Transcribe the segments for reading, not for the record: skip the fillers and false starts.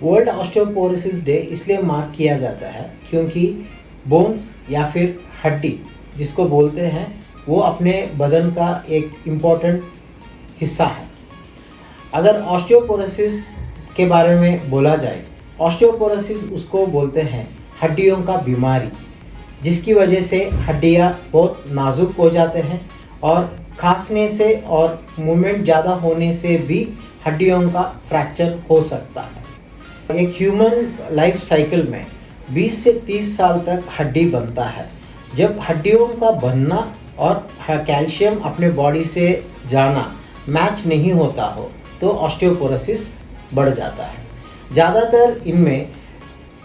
World osteoporosis day इसलिए mark किया जाता है क्योंकि बोन्स या फिर हड्डी जिसको बोलते हैं वो अपने बदन का एक इम्पॉर्टेंट हिस्सा है। अगर ऑस्टियोपोरोसिस के बारे में बोला जाए, ऑस्टियोपोरोसिस उसको बोलते हैं हड्डियों का बीमारी, जिसकी वजह से हड्डियाँ बहुत नाजुक हो जाते हैं और खांसने से और मूवमेंट ज़्यादा होने से भी हड्डियों का फ्रैक्चर हो सकता है। एक ह्यूमन लाइफ साइकिल में 20 से 30 साल तक हड्डी बनता है। जब हड्डियों का बनना और कैल्शियम अपने बॉडी से जाना मैच नहीं होता हो तो ऑस्टियोपोरोसिस बढ़ जाता है। ज़्यादातर इनमें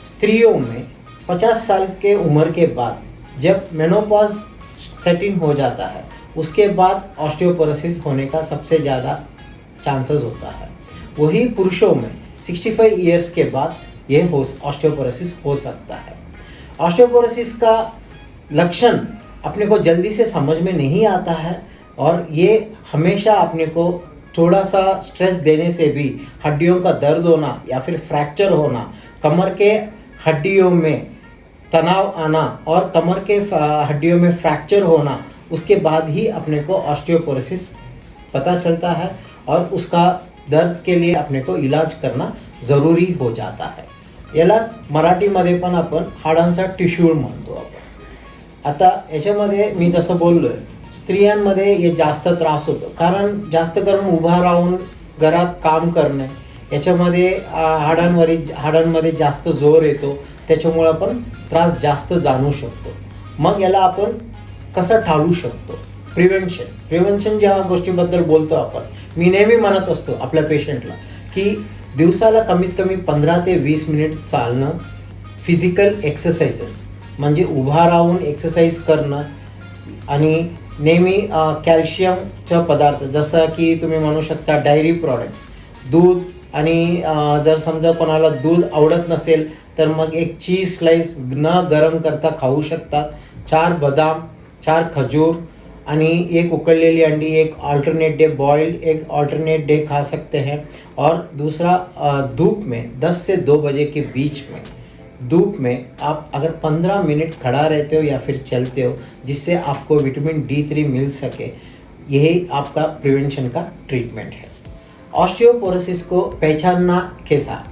स्त्रियों में 50 साल के उम्र के बाद जब मेनोपॉज सेट इन हो जाता है उसके बाद ऑस्टियोपोरोसिस होने का सबसे ज़्यादा चांसेस होता है। वही पुरुषों में 65 इयर्स के बाद ये ऑस्टियोपोरोसिस हो सकता है। ऑस्टियोपोरोसिस का लक्षण अपने को जल्दी से समझ में नहीं आता है और ये हमेशा अपने को थोड़ा सा स्ट्रेस देने से भी हड्डियों का दर्द होना या फिर फ्रैक्चर होना, कमर के हड्डियों में तनाव आना और कमर के हड्डियों में फ्रैक्चर होना, उसके बाद ही अपने को ऑस्टियोपोरोसिस पता चलता है और उसका दर्द के लिए अपने को इलाज करना ज़रूरी हो जाता है। यालाच मराठीमध्ये पण आपण हाडांचा टिश्यू म्हणतो आपण। आता याच्यामध्ये मी जसं बोललोय, स्त्रियांमध्ये हे जास्त त्रास होतो कारण जास्त करून उभा राहून घरात काम करणे याच्यामध्ये हाडांमध्ये जास्त जोर येतो, त्याच्यामुळे पण त्रास जास्त जाणवू शकतो। मग याला आपण कसं टाळू शकतो? प्रिव्हेन्शन ज्या गोष्टीबद्दल बोलतो आपण, मी नेहमी म्हणत असतो आपल्या पेशंटला की दिवसाला कमीत कमी 15 ते 20 मिनिट चालणं, फिजिकल एक्सरसाइजेस म्हणजे उभा राहून एक्सरसाइज करणं आणि नेहमी कॅल्शियमचा पदार्थ जसं की तुम्ही म्हणू शकता डायरी प्रॉडक्ट्स, दूध आणि जर समजा कोणाला दूध आवडत नसेल तर मग एक चीज स्लाइस न गरम करता खाऊ शकतात। 4 बदाम, 4 खजूर आणि एक उकळलेली अंडी, एक अल्टरनेट डे बॉइल्ड, एक अल्टरनेट डे खा सकते हैं। और दूसरा धूप में 10 से 2 बजे के बीच में धूप में आप अगर 15 मिनट खड़ा रहते हो या फिर चलते हो जिससे आपको विटामिन D3 मिल सके, यही आपका प्रिवेंशन का ट्रीटमेंट है। ऑस्टियोपोरोसिस को पहचानना कैसा?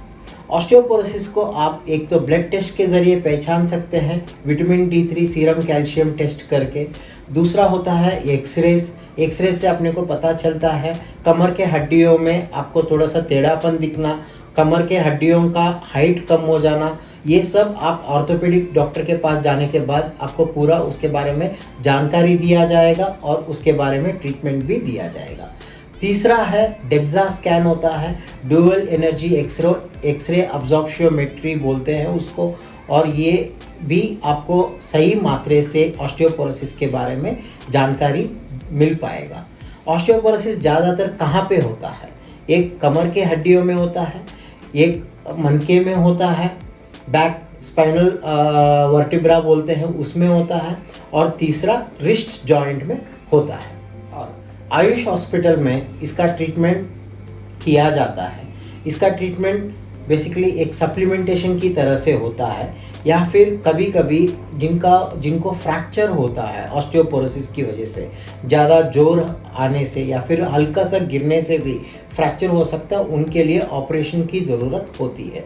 ऑस्टियोपोरोसिस को आप एक तो ब्लड टेस्ट के ज़रिए पहचान सकते हैं, vitamin D3 serum calcium test करके। दूसरा होता है एक्सरे से अपने को पता चलता है कमर के हड्डियों में आपको थोड़ा सा टेढ़ापन दिखना, कमर के हड्डियों का हाइट कम हो जाना, ये सब आप ऑर्थोपेडिक डॉक्टर के पास जाने के बाद आपको पूरा उसके बारे में जानकारी दिया जाएगा और उसके बारे में ट्रीटमेंट भी दिया जाएगा। तीसरा है डेक्सा स्कैन होता है, ड्यूअल एनर्जी एक्सरे अब्जॉर्प्शियोमेट्री बोलते हैं उसको, और ये भी आपको सही मात्रे से ऑस्टियोपोरोसिस के बारे में जानकारी मिल पाएगा। ऑस्टियोपोरोसिस ज़्यादातर कहाँ पे होता है? एक कमर के हड्डियों में होता है, एक मनके में होता है, बैक स्पाइनल वर्टिब्रा बोलते हैं उसमें होता है, और तीसरा रिस्ट जॉइंट में होता है। और आयुष हॉस्पिटल में इसका ट्रीटमेंट किया जाता है। इसका ट्रीटमेंट बेसिकली एक सप्लीमेंटेशन की तरह से होता है, या फिर कभी कभी जिनको फ्रैक्चर होता है ऑस्टियोपोरोसिस की वजह से, ज़्यादा जोर आने से या फिर हल्का सा गिरने से भी फ्रैक्चर हो सकता है, उनके लिए ऑपरेशन की ज़रूरत होती है।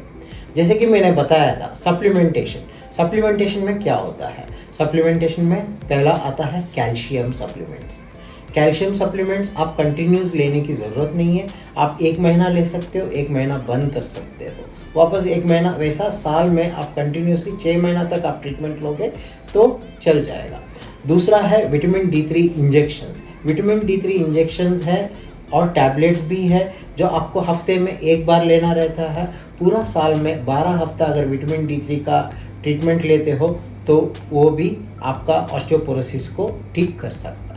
जैसे कि मैंने बताया था सप्लीमेंटेशन में क्या होता है? सप्लीमेंटेशन में पहला आता है कैल्शियम सप्लीमेंट्स। कैल्शियम सप्लीमेंट्स आप कंटिन्यूस लेने की ज़रूरत नहीं है, आप 1 महीना ले सकते हो, 1 महीना बंद कर सकते हो, वापस 1 महीना, वैसा साल में आप कंटिन्यूसली 6 महीना तक आप ट्रीटमेंट लोगे तो चल जाएगा। दूसरा है vitamin D3 injections. Vitamin D3 injections है और टैबलेट्स भी है जो आपको हफ्ते में 1 बार लेना रहता है। पूरा साल में 12 हफ्ता अगर विटामिन D3 का ट्रीटमेंट लेते हो तो वो भी आपका ऑस्टियोपोरोसिस को ठीक कर सकता है।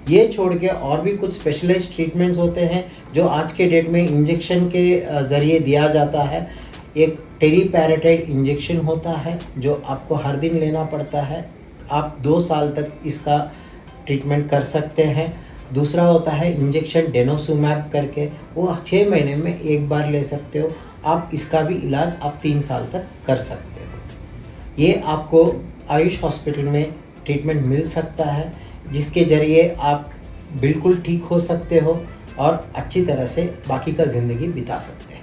ये छोड़ के और भी कुछ स्पेशलाइज्ड ट्रीटमेंट्स होते हैं जो आज के डेट में इंजेक्शन के ज़रिए दिया जाता है। एक टेरीपैराटाइड इंजेक्शन होता है जो आपको हर दिन लेना पड़ता है। आप 2 साल तक इसका ट्रीटमेंट कर सकते हैं। दूसरा होता है इंजेक्शन डेनोसुमैब करके, वो 6 महीने में एक बार ले सकते हो आप। इसका भी इलाज आप 3 साल तक कर सकते हो। ये आपको आयुष हॉस्पिटल में ट्रीटमेंट मिल सकता है, जिसके ज़रिए आप बिल्कुल ठीक हो सकते हो और अच्छी तरह से बाकी का ज़िंदगी बिता सकते हैं।